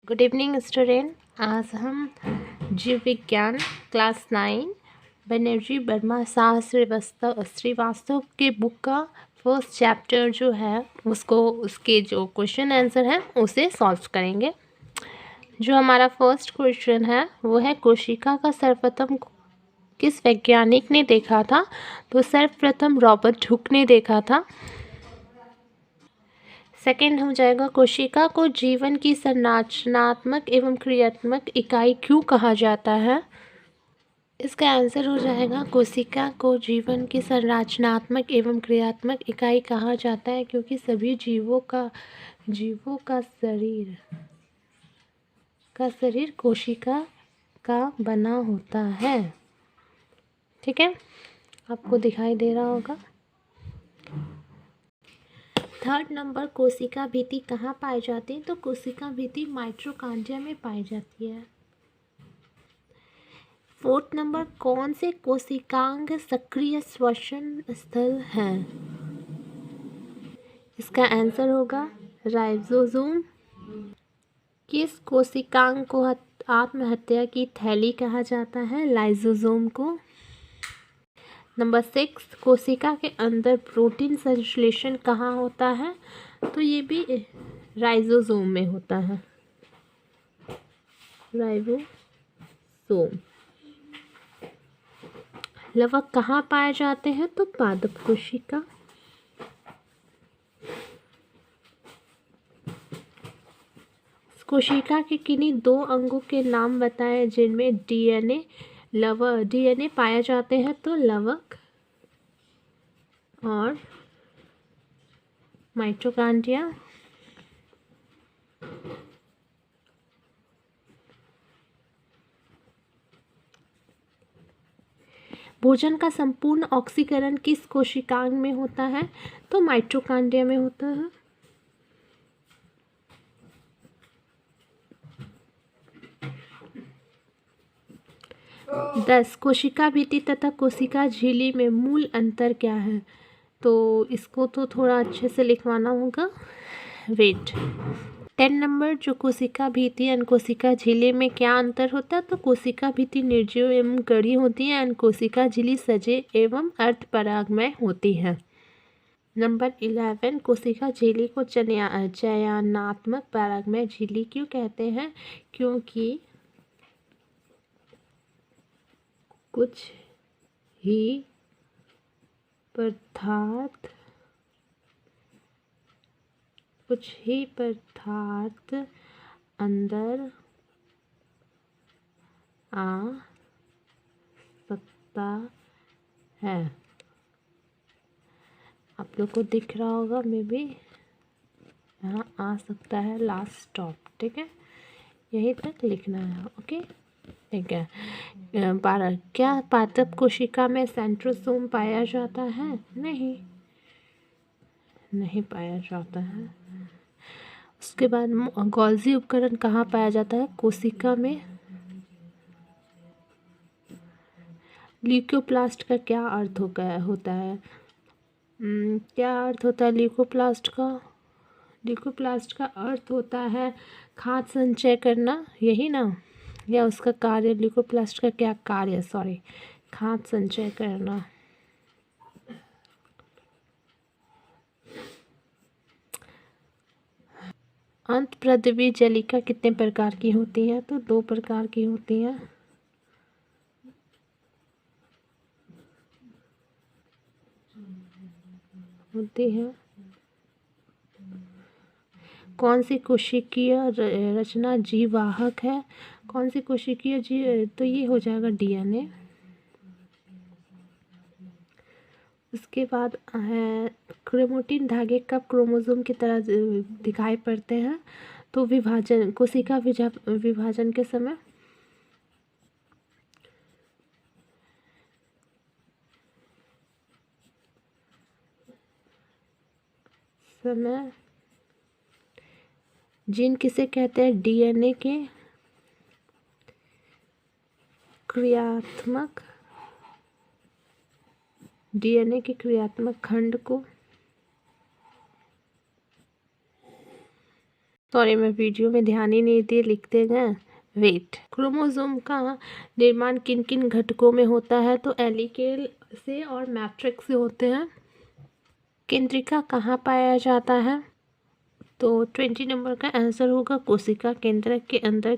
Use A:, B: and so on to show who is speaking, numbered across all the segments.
A: Good evening student. आज हम जीव विज्ञान क्लास 9 बनर्जी वर्मा शाह श्रीवास्तव के बुक का फर्स्ट चैप्टर जो है उसके जो क्वेश्चन आंसर है उसे सॉल्व करेंगे। जो हमारा फर्स्ट क्वेश्चन है वो है कोशिका का सर्वप्रथम किस वैज्ञानिक ने देखा था? तो सर्वप्रथम रॉबर्ट हुक ने देखा था। सेकेंड हो जाएगा कोशिका को जीवन की संरचनात्मक एवं क्रियात्मक इकाई क्यों कहा जाता है? इसका आंसर हो जाएगा कोशिका को जीवन की संरचनात्मक एवं क्रियात्मक इकाई कहा जाता है क्योंकि सभी जीवों का शरीर कोशिका का बना होता है। ठीक है, आपको दिखाई दे रहा होगा। थर्ड नंबर, कोशिका भित्ति कहाँ पाई जाती है? तो कोशिका भित्ति माइटोकॉन्ड्रिया में पाई जाती है। फोर्थ नंबर, कौन से कोशिकांग सक्रिय श्वसन स्थल हैं? इसका आंसर होगा राइबोसोम। किस कोशिकांग को आत्महत्या की थैली कहा जाता है? लाइसोसोम को। नंबर 6, कोशिका के अंदर प्रोटीन संश्लेषण कहाँ होता है? तो ये भी राइबोसोम में होता है, राइबोसोम। लवक कहाँ पाए जाते हैं? तो पादप कोशिका। कोशिका के किन्हीं 2 अंगों के नाम बताएं जिनमें डीएनए पाए जाते हैं? तो लवक और माइटोकॉन्ड्रिया। भोजन का संपूर्ण ऑक्सीकरण किस कोशिकांग में होता है? तो माइटोकॉन्ड्रिया में होता है। दस, कोशिका भित्ति तथा कोशिका झिल्ली में मूल अंतर क्या है? तो इसको तो थोड़ा अच्छे से लिखवाना होगा। वेट। 10 नंबर, जो कोशिका भित्ति और कोशिका झिल्ली में क्या अंतर होता है? तो कोशिका भित्ति निर्जीव एवं गढ़ी होती है और कोशिका झिल्ली सजीव एवं अर्धपरागमय होती है। नंबर 11, कोशिका झिल्ली को चयनात्मक परागमय झिल्ली क्यों कहते हैं? क्योंकि कुछ ही पदार्थ अंदर आ सकता है। आप लोग को दिख रहा होगा, मे बी यहाँ आ सकता है लास्ट स्टॉप। ठीक है, यहीं तक लिखना है। ओके, ठीक है। 12, क्या पादप कोशिका में सेंट्रोसोम पाया जाता है? नहीं पाया जाता है। उसके बाद गोल्जी उपकरण कहाँ पाया जाता है? कोशिका में। ल्यूकोप्लास्ट का क्या अर्थ होता है? क्या अर्थ होता है ल्यूकोप्लास्ट का? ल्यूकोप्लास्ट का अर्थ होता है खाद्य संचय करना, यही ना? या उसका कार्य, ल्यूकोप्लास्ट का क्या कार्य? खाद्य संचय करना। अंतःप्रद्रवी जलिका कितने प्रकार की होती है? तो 2 प्रकार की होती है। कौन सी कोशिकीय रचना जीववाहक है? कौन सी कोशिकीय तो ये हो जाएगा डीएनए। उसके बाद है क्रोमेटिन धागे कब क्रोमोसोम की तरह दिखाई पड़ते हैं? तो कोशिका विभाजन के समय। जीन किसे कहते हैं? डीएनए के क्रियात्मक खंड को। सॉरी, मैं वीडियो में ध्यान ही नहीं दिए, लिखते गए। वेट। क्रोमोसोम का निर्माण किन किन घटकों में होता है? तो एलिकेल से और मैट्रिक्स से होते हैं। केंद्रिका कहाँ पाया जाता है? तो 20 नंबर का आंसर होगा कोशिका केंद्रक के अंदर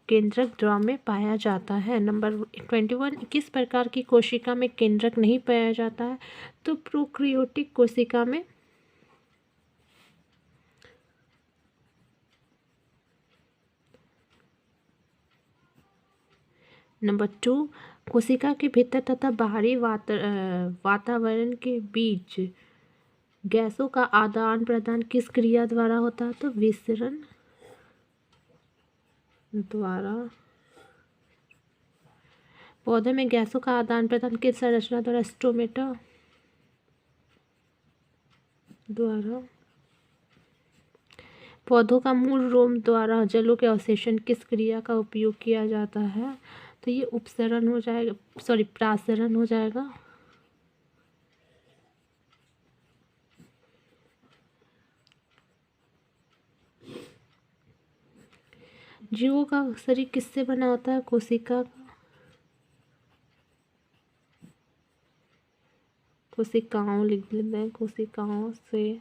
A: केंद्रक द्रव में पाया जाता है। नंबर 21, किस प्रकार की कोशिका में केंद्रक नहीं पाया जाता है? तो प्रोक्रियोटिक कोशिका में। नंबर 2, कोशिका के भीतर तथा बाहरी वातावरण के बीच गैसों का आदान प्रदान किस क्रिया द्वारा होता है? तो विसरण द्वारा। पौधे में गैसों का आदान प्रदान किस संरचना द्वारा? स्टोमेटा द्वारा। पौधों का मूल रोम द्वारा जलों के अवशेषण किस क्रिया का उपयोग किया जाता है? तो ये उपसरण हो जाएगा, सॉरी प्रासरण हो जाएगा। जीवों का शरीर किससे बना होता है? कोशिका का, कोशिकाओं लिख लेते हैं, कोशिकाओं से।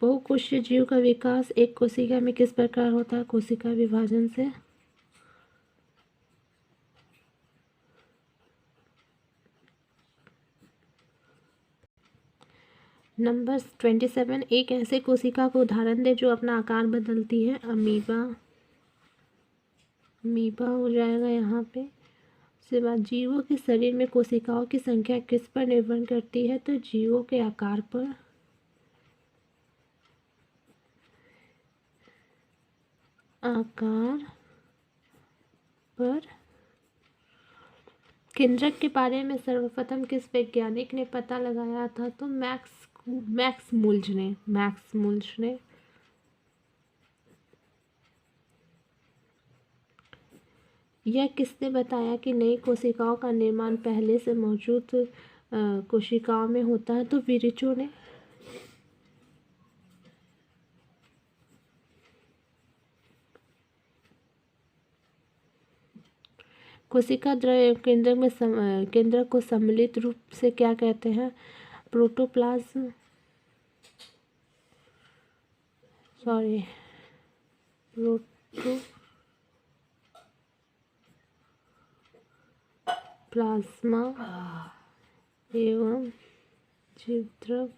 A: बहुकोशीय जीव का विकास एक कोशिका में किस प्रकार होता है? कोशिका विभाजन से। नंबर 27, एक ऐसे कोशिका को उदाहरण दे जो अपना आकार बदलती है। अमीबा। अमीबा हो जाएगा यहाँ पे। उसके बाद जीवों के शरीर में कोशिकाओं की संख्या किस पर निर्भर करती है? तो जीवों के आकार पर। आकार पर। केंद्रक के बारे में सर्वप्रथम किस वैज्ञानिक ने पता लगाया था? तो मैक्स मुल्च ने। यह किसने बताया कि नई कोशिकाओं का निर्माण पहले से मौजूद कोशिकाओं में होता है? तो विरिचो ने। कोशिका द्रव्य केंद्रक में केंद्रक को सम्मिलित रूप से क्या कहते हैं? प्रोटोप्लाज्म, सॉरी प्रोटोप्लाज्मा एवं जीवद्रव।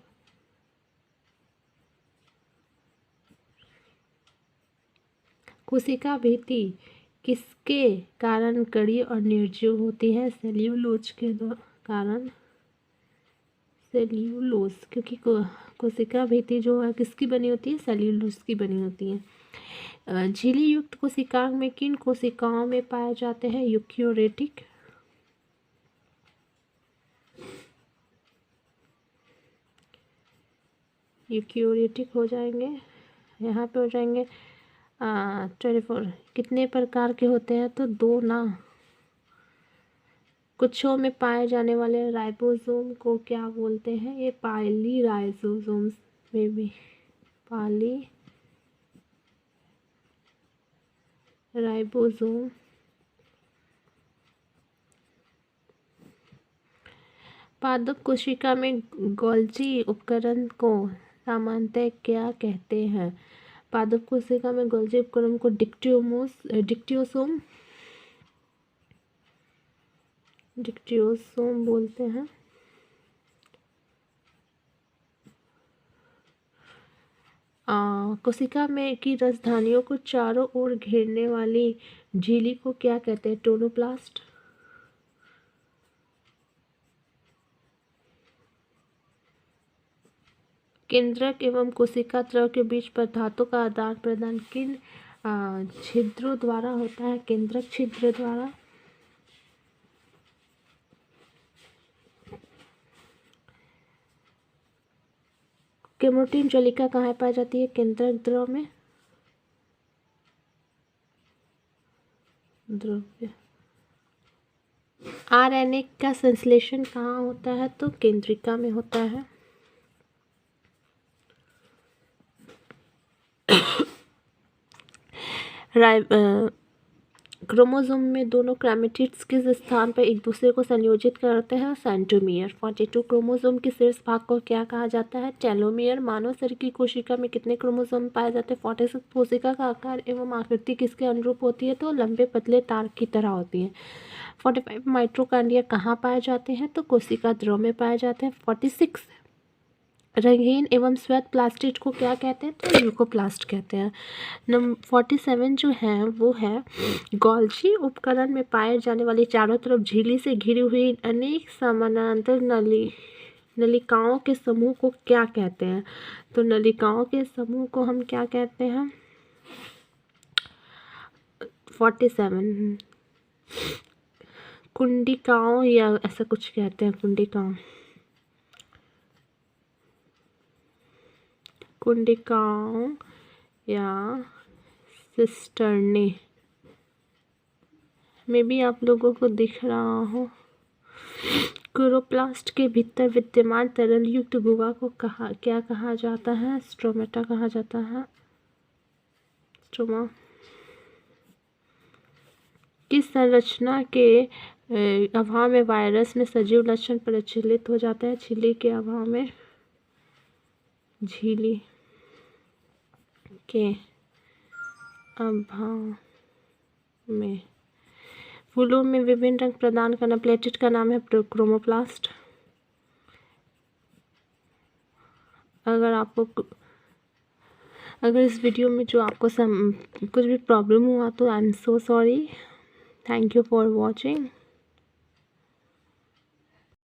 A: कोशिका भित्ति किसके कारण कड़ी और निर्जीव होती है? सेल्यूलोज के कारण। सेल्यूलोज, क्योंकि कोशिका भित्ति जो है किसकी बनी होती है? सेल्यूलोज की बनी होती है। झिल्ली युक्त कोशिकाओं में किन कोशिकाओं में पाए जाते हैं? यूकेरियोटिक। यूकेरियोटिक हो जाएंगे, यहाँ पे हो जाएंगे। 24 कितने प्रकार के होते हैं? तो 2 ना। कुछों में पाए जाने वाले राइबोसोम को क्या बोलते हैं? ये पॉलीराइबोसोम्स में भी पॉलीराइबोसोम। पादप कोशिका में गोल्जी उपकरण को सामान्यतः क्या कहते हैं? पादप कोशिका में गोल्जी उपकरण को डिक्टियोसोम बोलते हैं। कोशिका में की राजधानियों को चारों ओर घेरने वाली झिल्ली को क्या कहते हैं? टोनोप्लास्ट। केंद्रक एवं कोशिका द्रव के बीच पदार्थों का आदान प्रदान किन छिद्रों द्वारा होता है? केंद्रक छिद्र द्वारा। क्रोमैटिन नलिका कहाँ पाई जाती है? केंद्रक द्रव में। द्रव्य। आरएनए का संश्लेषण कहाँ होता है? तो केंद्रिका में होता है। क्रोमोसोम में दोनों क्रोमेटिड्स किस स्थान पर एक दूसरे को संयोजित करते हैं? सेंट्रोमियर। 42 क्रोमोसोम के शीर्ष भाग को क्या कहा जाता है? टेलोमियर। मानव शरीर की कोशिका में कितने क्रोमोसोम पाए जाते हैं? 46। कोशिका का आकार एवं आकृति किसके अनुरूप होती है? तो लंबे पतले तार की तरह होती है। 45 माइटोकॉन्ड्रिया कहाँ पाए जाते हैं? तो कोशिका द्रव में पाए जाते हैं। 46 रंगीन एवं श्वेत प्लास्टिड को क्या कहते हैं? तो ल्यूकोप्लास्ट कहते हैं। 47 जो है वो है गोल्जी उपकरण में पाए जाने वाली चारों तरफ झिल्ली से घिरी हुई अनेक समानांतर नलिकाओं के समूह को क्या कहते हैं? तो नलिकाओं के समूह को हम क्या कहते हैं? 47 कुंडिकाओं या ऐसा कुछ कहते हैं। कुंडिकाओं या सिस्टर्ने में भी आप लोगों को दिख रहा हो। क्लोरोप्लास्ट के भीतर विद्यमान तरल युक्त गुहा को क्या कहा जाता है? स्ट्रोमेटा कहा जाता है। स्ट्रोमा। किस संरचना के अभाव में वायरस में सजीव लक्षण प्रचलित हो जाते हैं? झिल्ली के अभाव में। झिल्ली के अभाव में फूलों में विभिन्न रंग प्रदान करना प्लेटेड का नाम है क्रोमोप्लास्ट। अगर इस वीडियो में जो आपको कुछ भी प्रॉब्लम हुआ तो I am so sorry. Thank you for watching.